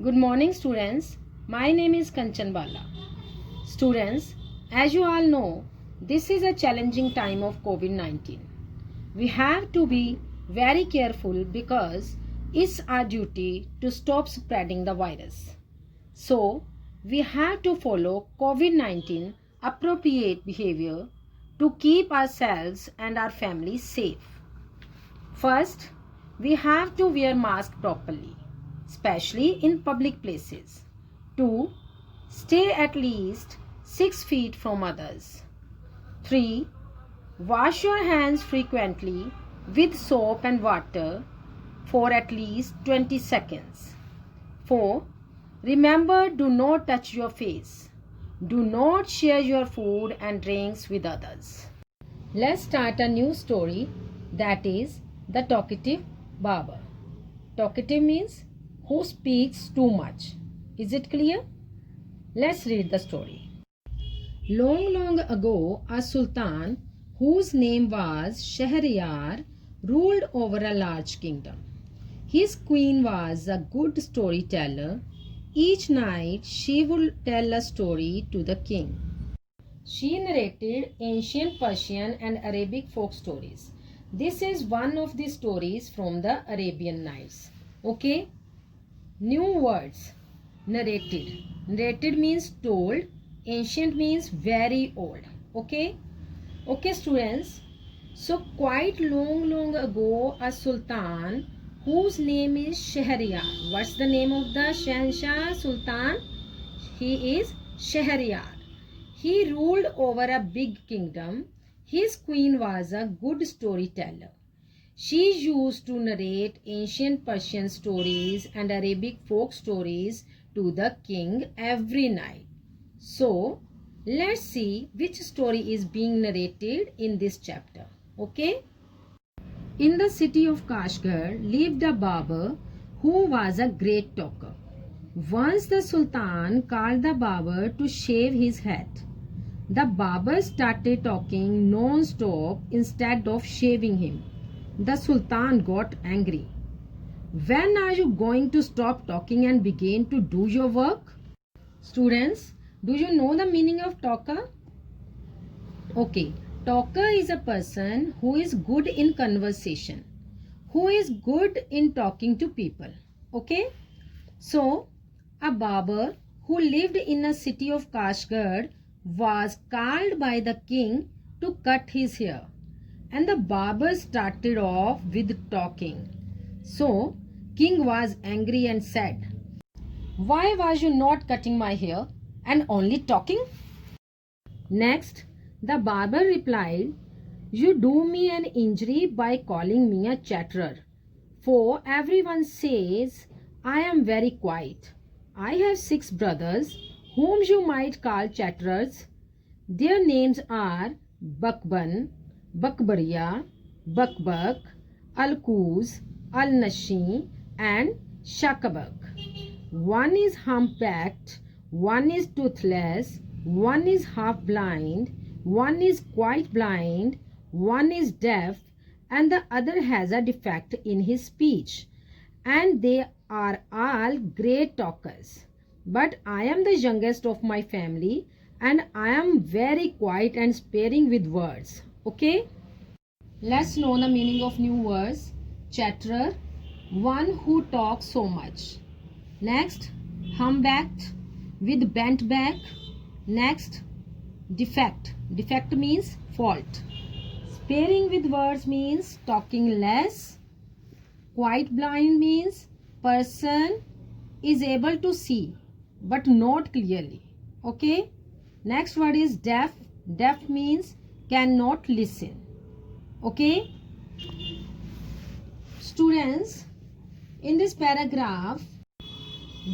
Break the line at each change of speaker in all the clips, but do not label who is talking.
Good morning, students. My name is Kanchan Bala. Students, as you all know, this is a challenging time of COVID-19. We have to be very careful because it's our duty to stop spreading the virus. So, we have to follow COVID-19 appropriate behavior to keep ourselves and our families safe. First, we have to wear mask properly, especially in public places. 2. Stay at least 6 feet from others. 3. Wash your hands frequently with soap and water for at least 20 seconds. 4. Remember, do not touch your face. Do not share your food and drinks with others. Let's start a new story, that is the talkative barber. Talkative means who speaks too much. Is it clear? Let's read the story. Long, long ago, a sultan whose name was Shahryar ruled over a large kingdom. His queen was a good storyteller. Each night she would tell a story to the king. She narrated ancient Persian and Arabic folk stories. This is one of the stories from the Arabian Nights. Okay? New words. Narrated. Narrated means told. Ancient means very old. Okay? Okay, students. So, quite long ago, a sultan whose name is Shahryar. What's the name of the Shahanshah Sultan? He is Shahryar. He ruled over a big kingdom. His queen was a good storyteller. She used to narrate ancient Persian stories and Arabic folk stories to the king every night. So, let's see which story is being narrated in this chapter. Okay? In the city of Kashgar lived a barber who was a great talker. Once the sultan called the barber to shave his head. The barber started talking non-stop instead of shaving him. The sultan got angry. When are you going to stop talking and begin to do your work? Students, do you know the meaning of talker? Okay, talker is a person who is good in conversation, who is good in talking to people. Okay, so a barber who lived in a city of Kashgar was called by the king to cut his hair, and the barber started off with talking. So king was angry and said, "Why was you not cutting my hair and only talking?" Next, the barber replied, "You do me an injury by calling me a chatterer, for everyone says I am very quiet. I have 6 brothers whom you might call chatterers. Their names are Bakban, Bakbariya, Bakbak, Alkuz, Al-Nashi and Shakabak. One is humpbacked, one is toothless, one is half blind, one is quite blind, one is deaf, and the other has a defect in his speech. And they are all great talkers. But I am the youngest of my family and I am very quiet and sparing with words." Okay? Let's know the meaning of new words. Chatterer, one who talks so much. Next, humpbacked, with bent back. Next, defect. Defect means fault. Sparing with words means talking less. Quite blind means person is able to see but not clearly. Okay? Next word is deaf. Deaf means cannot listen. Okay? Students, in this paragraph,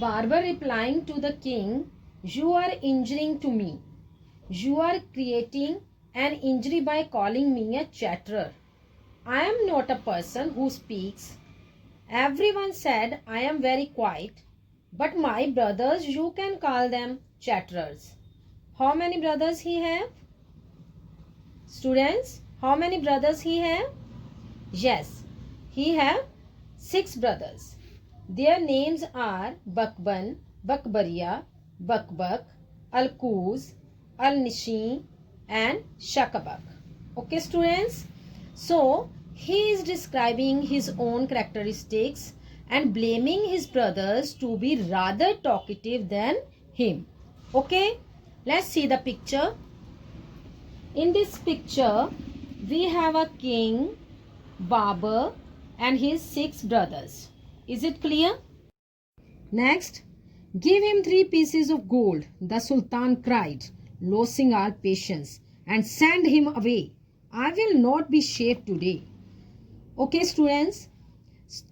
barber replying to the king, "You are injuring to me. You are creating an injury by calling me a chatterer. I am not a person who speaks. Everyone said I am very quiet, but my brothers, you can call them chatterers." How many brothers he have? Students, how many brothers he have? Yes, he have 6 brothers. Their names are Bakban, Bakbariya, Bakbak, Alkuz, Al-Nishi and Shakabak. Okay students, so he is describing his own characteristics and blaming his brothers to be rather talkative than him. Okay, let's see the picture. In this picture, we have a king, Babur and his 6 brothers. Is it clear? Next, give him 3 pieces of gold, the Sultan cried, losing all patience, and send him away. I will not be shaved today. Okay students,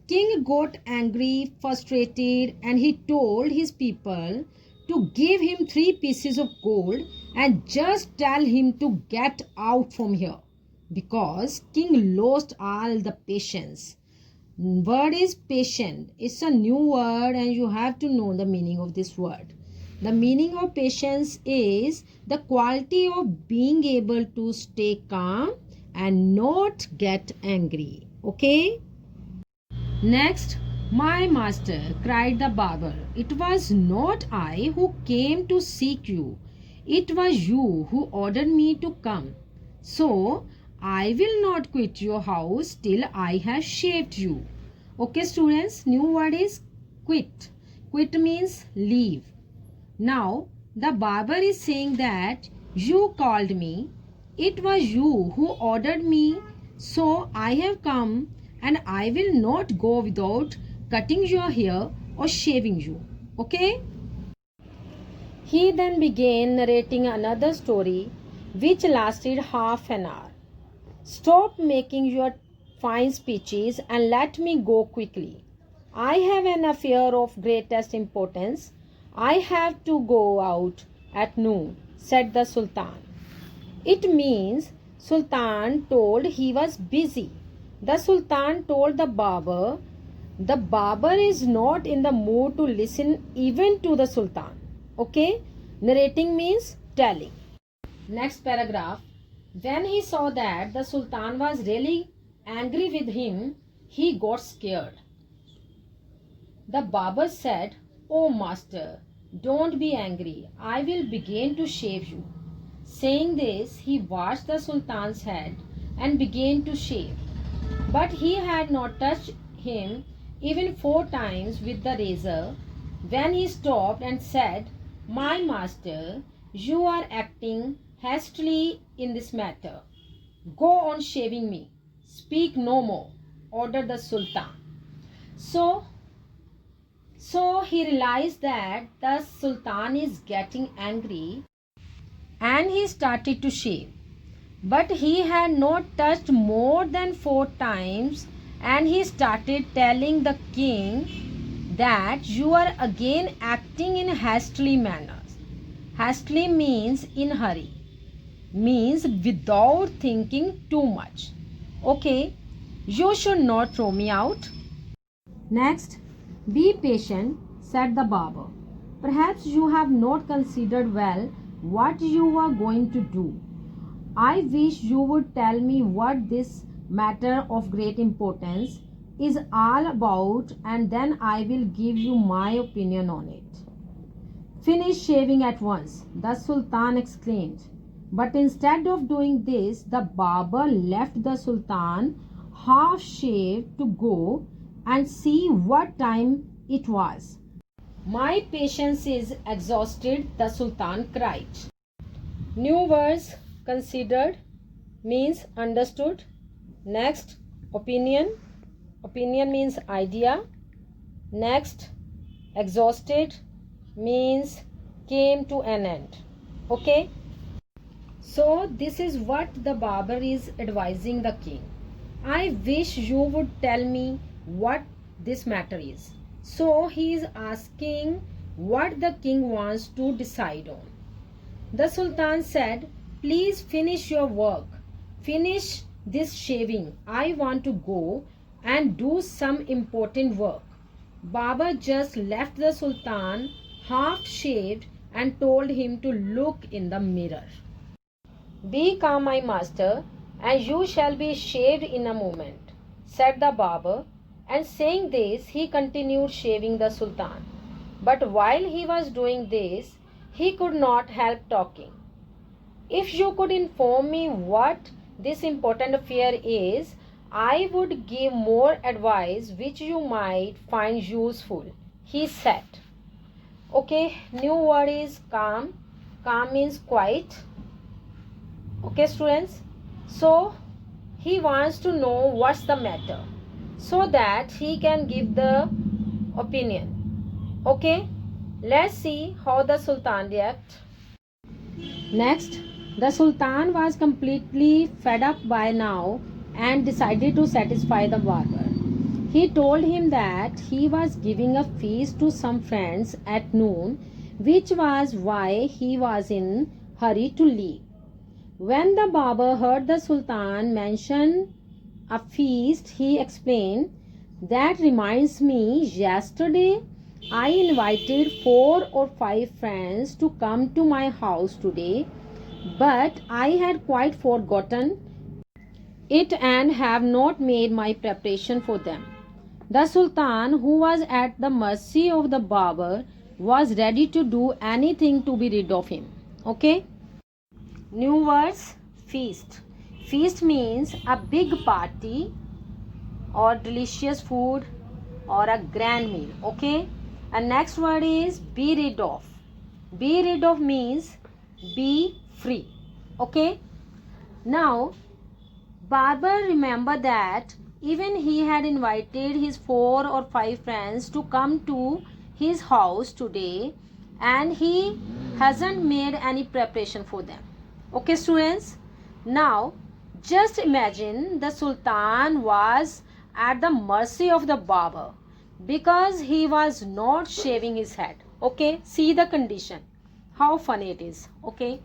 king got angry, frustrated, and he told his people to give him 3 pieces of gold and just tell him to get out from here, because king lost all the patience. Word is patient. It's a new word and you have to know the meaning of this word. The meaning of patience is the quality of being able to stay calm and not get angry. Okay? Next, my master, cried the barber, it was not I who came to seek you. It was you who ordered me to come. So, I will not quit your house till I have shaved you. Okay students, new word is quit. Quit means leave. Now, the barber is saying that you called me. It was you who ordered me. So, I have come and I will not go without cutting your hair or shaving you. Okay? He then began narrating another story which lasted half an hour. Stop making your fine speeches and let me go quickly. I have an affair of greatest importance. I have to go out at noon, said the Sultan. It means Sultan told he was busy. The Sultan told the barber is not in the mood to listen even to the Sultan. Okay? Narrating means telling. Next paragraph. When he saw that the Sultan was really angry with him, he got scared. The barber said, "Oh master, don't be angry. I will begin to shave you." Saying this, he washed the Sultan's head and began to shave. But he had not touched him even 4 times with the razor when he stopped and said, "My master, you are acting hastily in this matter. Go on shaving me. Speak no more," ordered the Sultan. So he realized that the Sultan is getting angry and he started to shave. But he had not touched more than 4 times and he started telling the king that you are again acting in hastily manners. Hastily means in hurry, means without thinking too much. Okay, you should not throw me out. Next, be patient, said the barber. Perhaps you have not considered well what you are going to do. I wish you would tell me what this matter of great importance is all about, and then I will give you my opinion on it. Finish shaving at once, the Sultan exclaimed. But instead of doing this, the barber left the Sultan half shaved to go and see what time it was. My patience is exhausted, the Sultan cried. New words considered means understood. Next, opinion. Opinion means idea. Next, exhausted means came to an end. Okay? So this is what the barber is advising the king. I wish you would tell me what this matter is. So he is asking what the king wants to decide on. The Sultan said, "Please finish your work. Finish this shaving. I want to go and do some important work." Baba just left the Sultan half shaved and told him to look in the mirror. "Be calm, my master, and you shall be shaved in a moment," said the barber. And saying this, he continued shaving the Sultan. But while he was doing this, he could not help talking. If you could inform me what this important affair is, I would give more advice which you might find useful, he said. Okay, new word is calm. Calm means quiet. Okay, students. So, he wants to know what's the matter so that he can give the opinion. Okay, let's see how the Sultan reacts. Next, the Sultan was completely fed up by now and decided to satisfy the barber. He told him that he was giving a feast to some friends at noon, which was why he was in hurry to leave. When the barber heard the Sultan mention a feast, he explained, "That reminds me, yesterday I invited 4 or 5 friends to come to my house today, but I had quite forgotten it and have not made my preparation for them." The Sultan, who was at the mercy of the barber, was ready to do anything to be rid of him. Okay? New words, feast. Feast means a big party or delicious food or a grand meal. Okay? And next word is be rid of. Be rid of means be free. Okay? Now, barber remembered that even he had invited his 4 or 5 friends to come to his house today and he hasn't made any preparation for them. Okay, students? Now, just imagine the Sultan was at the mercy of the barber because he was not shaving his head. Okay, see the condition. How funny it is. Okay.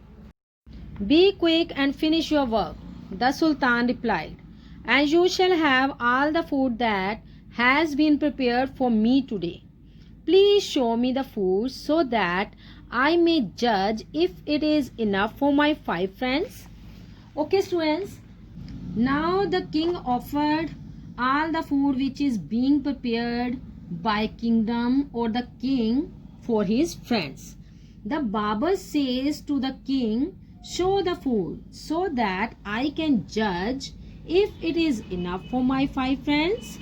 Be quick and finish your work, the Sultan replied, "and you shall have all the food that has been prepared for me today. Please show me the food so that I may judge if it is enough for my 5 friends." Okay, students. Now the king offered all the food which is being prepared by kingdom or the king for his friends. The barber says to the king, "Show the food so that I can judge if it is enough for my 5 friends."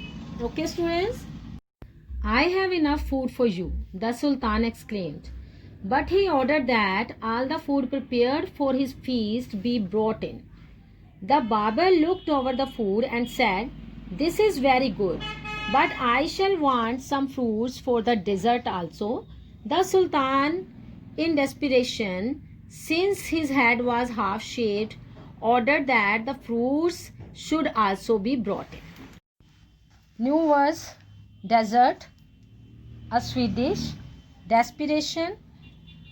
Okay, students? "I have enough food for you," the Sultan exclaimed. But he ordered that all the food prepared for his feast be brought in. The barber looked over the food and said, "This is very good, but I shall want some fruits for the dessert also." The Sultan, in desperation, since his head was half shaved, ordered that the fruits should also be brought in. New words, desert, a sweet dish, desperation,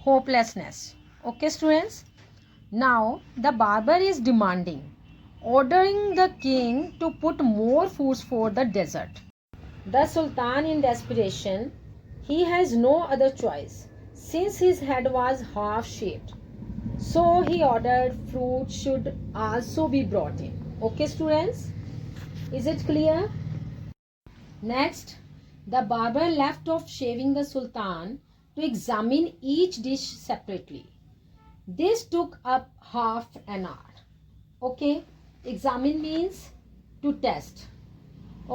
hopelessness. Okay, students? Now the barber is demanding, ordering the king to put more foods for the dessert. The Sultan, in desperation, he has no other choice since his head was half shaved. So he ordered fruit should also be brought in. Okay, students? Is it clear? Next, the barber left off shaving the Sultan to examine each dish separately. This took up half an hour. Okay, examine means to test.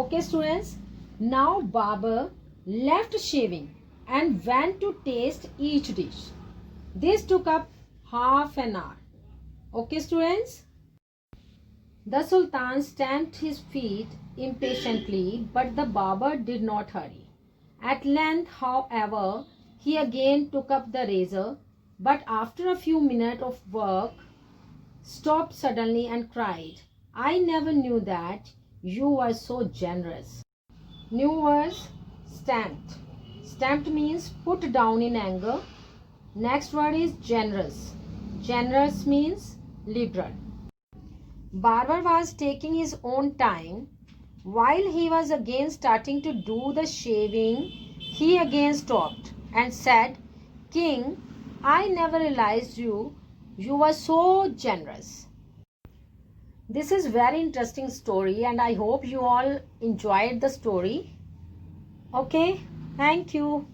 Okay, students? Now barber left shaving and went to taste each dish. This took up half an hour. Okay, students? The Sultan stamped his feet impatiently, but the barber did not hurry. At length, however, he again took up the razor, but after a few minutes of work, stopped suddenly and cried, "I never knew that you were so generous." New words, stamped. Stamped means put down in anger. Next word is generous. Generous means liberal. Barber was taking his own time. While he was again starting to do the shaving, he again stopped and said, "King, I never realized you were so generous." This is very interesting story and I hope you all enjoyed the story. Okay, thank you.